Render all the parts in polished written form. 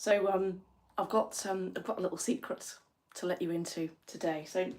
So I've got a little secret to let you into today. So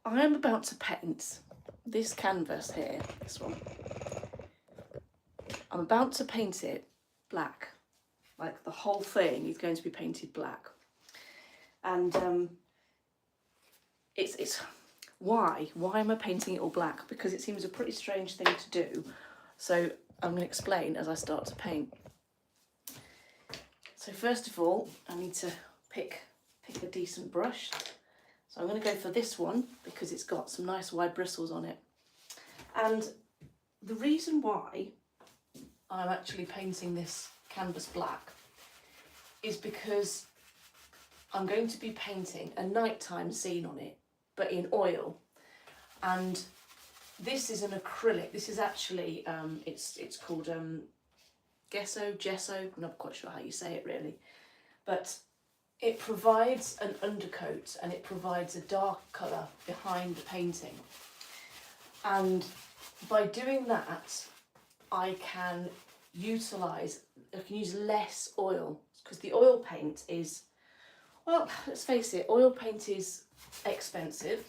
I am about to paint this canvas here, this one. I'm about to paint it black, like the whole thing is going to be painted black. And it's why am I painting it all black? Because it seems a pretty strange thing to do. So I'm going to explain as I start to paint. So first of all, I need to pick a decent brush. So I'm going to go for this one because it's got some nice wide bristles on it. And the reason why I'm actually painting this canvas black is because I'm going to be painting a nighttime scene on it, but in oil. And this is an acrylic. This is actually, it's called gesso, I'm not quite sure how you say it really. But it provides an undercoat and it provides a dark colour behind the painting. And by doing that, I can use less oil, because the oil paint is, well, let's face it, oil paint is expensive.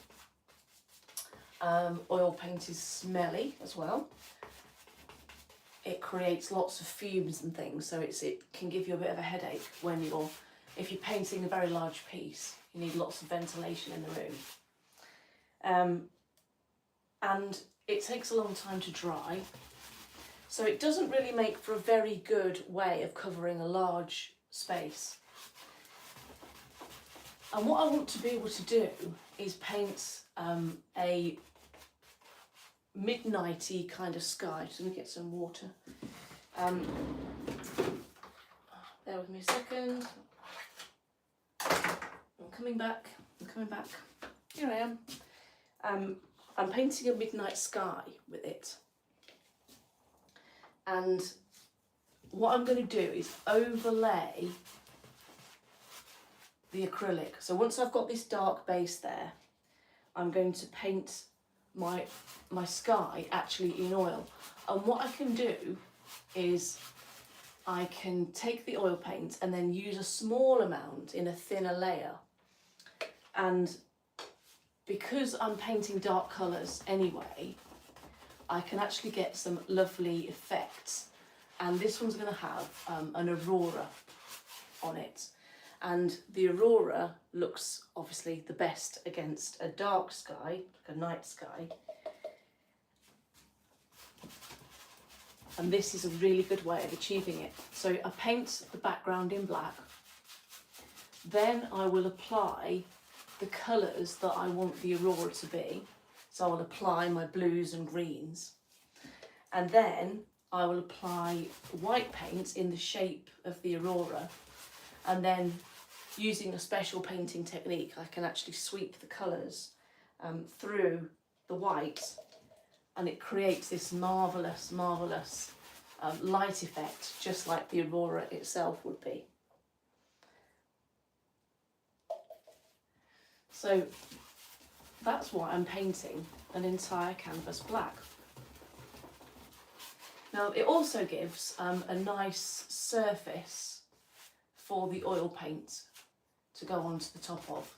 Oil paint is smelly as well. It creates lots of fumes and things, so it can give you a bit of a headache if you're painting a very large piece. You need lots of ventilation in the room. And it takes a long time to dry, so it doesn't really make for a very good way of covering a large space. And what I want to be able to do is paint a midnighty kind of sky. Just going to get some water. Bear with me a second. I'm coming back. Here I am. I'm painting a midnight sky with it. And what I'm going to do is overlay the acrylic. So once I've got this dark base there, I'm going to paint my sky actually in oil. And what I can do is I can take the oil paint and then use a small amount in a thinner layer. And because I'm painting dark colours anyway, I can actually get some lovely effects. And this one's going to have an aurora on it. And the aurora looks obviously the best against a dark sky, like a night sky. And this is a really good way of achieving it. So I paint the background in black. Then I will apply the colours that I want the aurora to be. So I will apply my blues and greens. And then I will apply white paint in the shape of the aurora. And then using a special painting technique, I can actually sweep the colours through the white, and it creates this marvellous light effect, just like the aurora itself would be. So that's why I'm painting an entire canvas black. Now it also gives a nice surface for the oil paint to go onto the top of.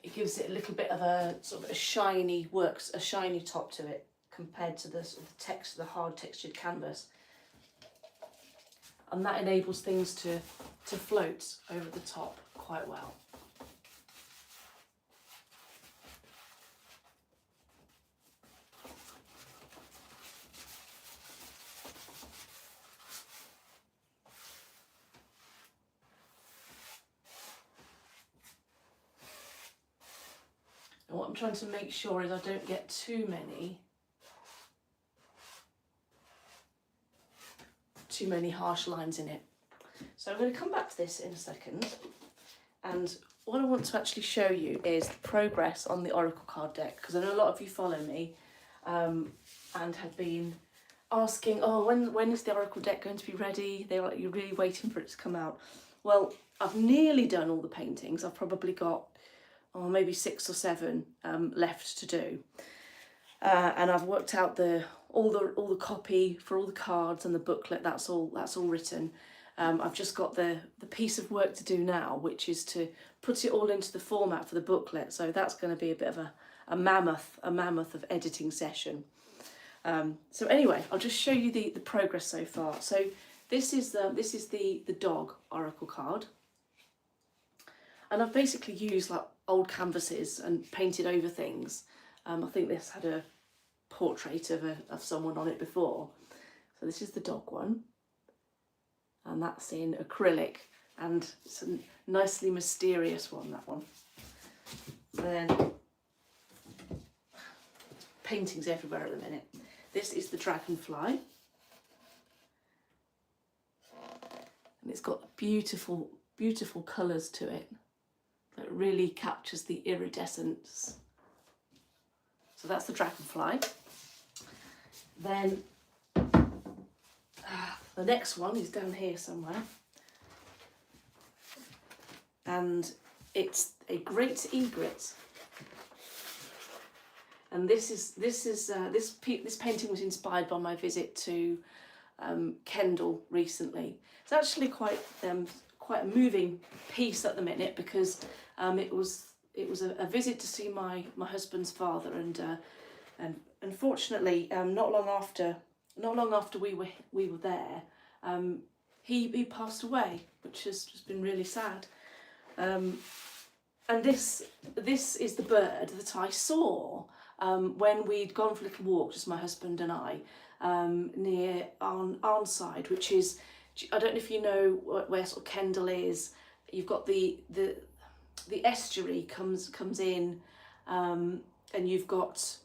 It gives it a little bit of a sort of a shiny top to it compared to the sort of the hard textured canvas. And that enables things to float over the top quite well. And what I'm trying to make sure is I don't get too many harsh lines in it. So I'm going to come back to this in a second, and what I want to actually show you is the progress on the Oracle card deck, because I know a lot of you follow me and have been asking, oh, when is the Oracle deck going to be ready? They're like, you're really waiting for it to come out. Well, I've nearly done all the paintings. I've probably got maybe 6 or 7 left to do. and I've worked out all the copy for all the cards and the booklet. That's all written. I've just got the piece of work to do now, which is to put it all into the format for the booklet. So that's going to be a bit of a mammoth of editing session. So anyway, I'll just show you the progress so far. So this is the dog oracle card, and I've basically used like old canvases and painted over things. I think this had a portrait of someone on it before. So this is the dog one, and that's in acrylic, and it's a nicely mysterious one, that one. And then paintings everywhere at the minute. This is the dragonfly, and it's got beautiful colours to it that really captures the iridescence. So that's the dragonfly. Then the next one is down here somewhere, and it's a great egret. And this painting was inspired by my visit to Kendal recently. It's actually quite a moving piece at the minute, because it was a visit to see my husband's father, and unfortunately not long after we were there, he passed away, which has just been really sad. And this is the bird that I saw when we'd gone for a little walk, just my husband and I, near Arnside, which is, I don't know if you know where sort of Kendal is. You've got the estuary comes in, and you've got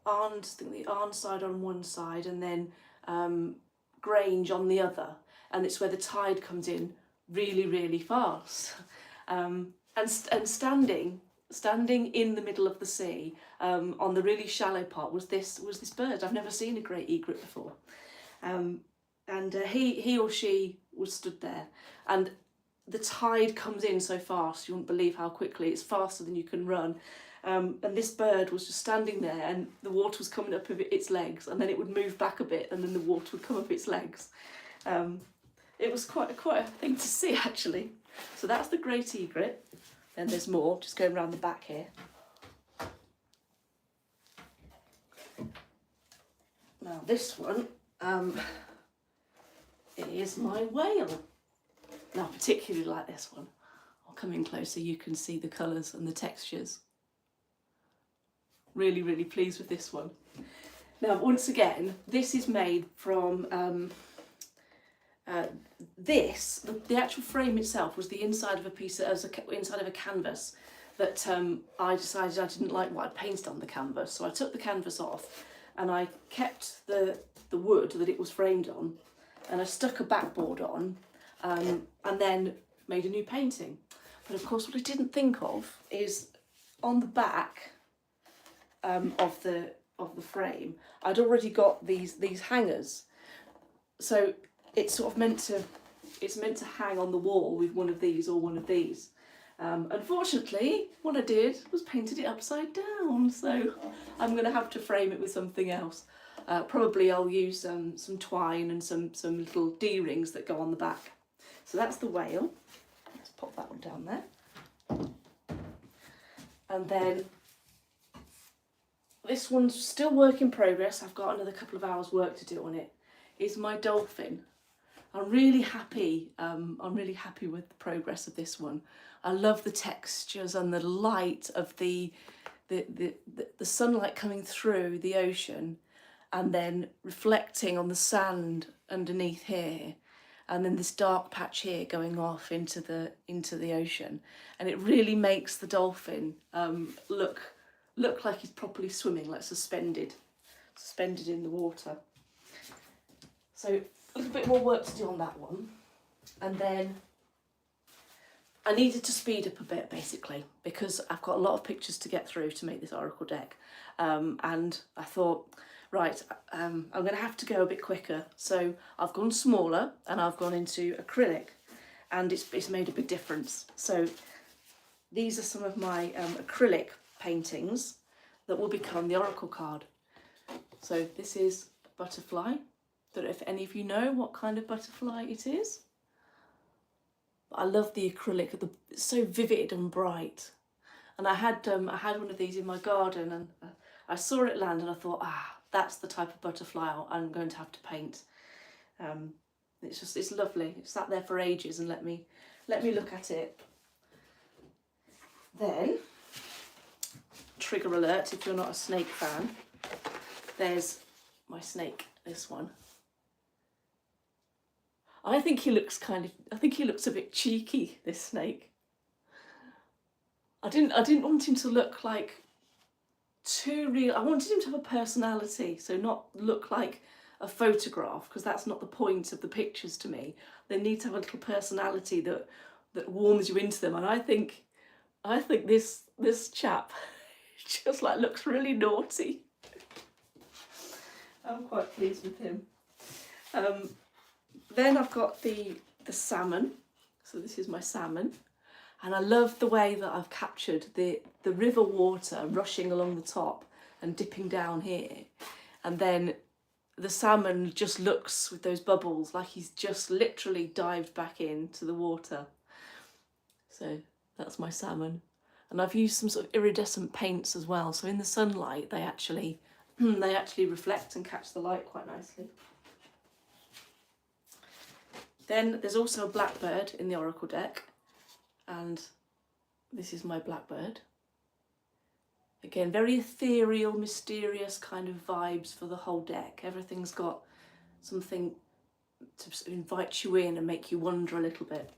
I think the Arnside on one side, and then Grange on the other, and it's where the tide comes in really fast. And standing in the middle of the sea, on the really shallow part, was this bird. I've never seen a great egret before, and he or she was stood there, and the tide comes in so fast you wouldn't believe how quickly. It's faster than you can run, and this bird was just standing there, and the water was coming up its legs, and then it would move back a bit, and then the water would come up its legs. It was quite a thing to see, actually. So that's the great egret. Then there's more, just going around the back here. Now this one is my whale. Now I particularly like this one. I'll come in closer, you can see the colours and the textures. Really pleased with this one. Now once again, this is made from the actual frame itself was the inside of inside of a canvas that I decided I didn't like what I'd painted on the canvas, so I took the canvas off and I kept the wood that it was framed on, and I stuck a backboard on, and then made a new painting. But of course, what I didn't think of is on the back of the frame, I'd already got these hangers, so it's sort of meant to hang on the wall with one of these or one of these. Unfortunately, what I did was painted it upside down, so I'm going to have to frame it with something else. Probably I'll use some twine and some little D-rings that go on the back. So that's the whale. Let's pop that one down there. And then this one's still work in progress. I've got another couple of hours work to do on it. Is my dolphin. I'm really happy with the progress of this one. I love the textures and the light of the sunlight coming through the ocean and then reflecting on the sand underneath here, and then this dark patch here going off into the ocean, and it really makes the dolphin look like he's properly swimming, like suspended in the water. So a little bit more work to do on that one, and then I needed to speed up a bit, basically, because I've got a lot of pictures to get through to make this oracle deck, and I thought, right, I'm going to have to go a bit quicker, so I've gone smaller and I've gone into acrylic, and it's made a big difference. So these are some of my acrylic paintings that will become the oracle card. So this is butterfly. Don't know if any of you know what kind of butterfly it is. But I love the acrylic. It's so vivid and bright. And I had one of these in my garden, and I saw it land, and I thought, that's the type of butterfly I'm going to have to paint. It's lovely. It sat there for ages and let me look at it. Then, trigger alert if you're not a snake fan. There's my snake. This one. I think he looks a bit cheeky, this snake. I didn't want him to look like too real. I wanted him to have a personality, so not look like a photograph, because that's not the point of the pictures to me. They need to have a little personality that warms you into them. And I think this chap just like looks really naughty. I'm quite pleased with him. Then I've got the salmon. So this is my salmon. And I love the way that I've captured the river water rushing along the top and dipping down here. And then the salmon just looks with those bubbles like he's just literally dived back into the water. So that's my salmon. And I've used some sort of iridescent paints as well. So in the sunlight, they actually reflect and catch the light quite nicely. Then there's also a blackbird in the oracle deck. And this is my blackbird. Again, very ethereal, mysterious kind of vibes for the whole deck. Everything's got something to invite you in and make you wonder a little bit.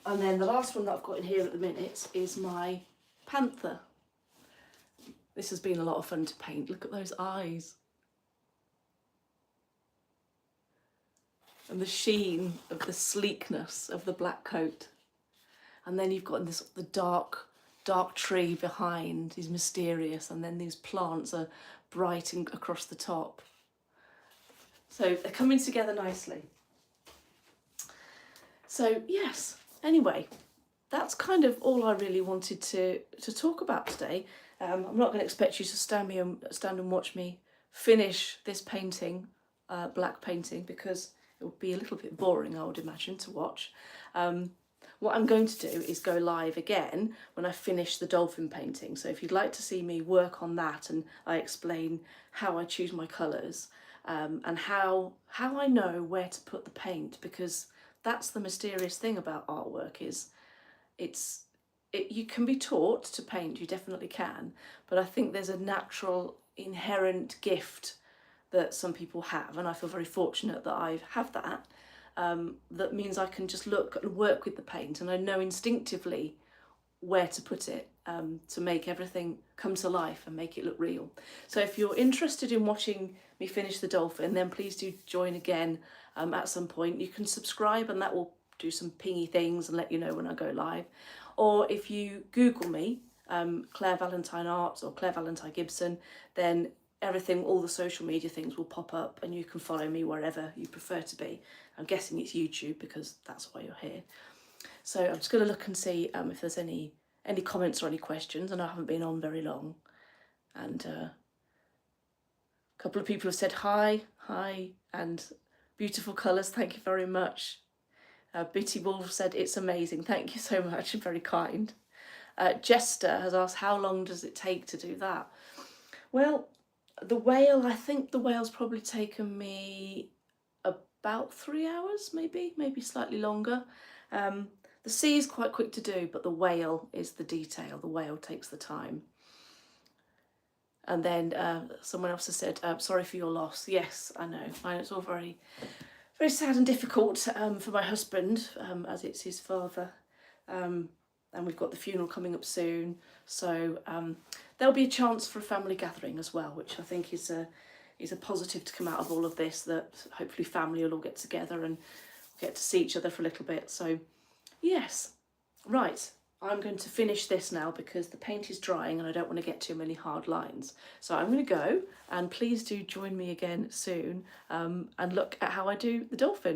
And then the last one that I've got in here at the minute is my panther. This has been a lot of fun to paint. Look at those eyes. And the sheen of the sleekness of the black coat. And then you've got the dark tree behind, is mysterious, and then these plants are bright and across the top. So they're coming together nicely. So yes, anyway, that's kind of all I really wanted to talk about today. I'm not going to expect you to stand and watch me finish this painting, black painting, because it would be a little bit boring, I would imagine, to watch. What I'm going to do is go live again when I finish the dolphin painting. So if you'd like to see me work on that, and I explain how I choose my colours, and how I know where to put the paint, because that's the mysterious thing about artwork, is you can be taught to paint, you definitely can, but I think there's a natural inherent gift that some people have, and I feel very fortunate that I have that. That means I can just look and work with the paint, and I know instinctively where to put it to make everything come to life and make it look real. So if you're interested in watching me finish the dolphin, then please do join again at some point. You can subscribe, and that will do some pingy things and let you know when I go live. Or if you Google me, Claire Valentine Arts or Claire Valentine Gibson, then everything, all the social media things will pop up, and you can follow me wherever you prefer to be. I'm guessing it's YouTube, because that's why you're here. So I'm just going to look and see if there's any comments or any questions. And I haven't been on very long, and a couple of people have said hi, and beautiful colours, thank you very much. Bitty Wolf said it's amazing, thank you so much, and very kind. Jester has asked, how long does it take to do that? Well, the whale, I think the whale's probably taken me about 3 hours, maybe slightly longer. The sea is quite quick to do, but the whale is the detail. The whale takes the time. And then someone else has said, sorry for your loss. Yes, I know. It's all very, very sad and difficult for my husband, as it's his father. And we've got the funeral coming up soon. So there'll be a chance for a family gathering as well, which I think is a positive to come out of all of this, that hopefully family will all get together and get to see each other for a little bit. So yes, right, I'm going to finish this now because the paint is drying and I don't want to get too many hard lines. So I'm going to go, and please do join me again soon and look at how I do the dolphin.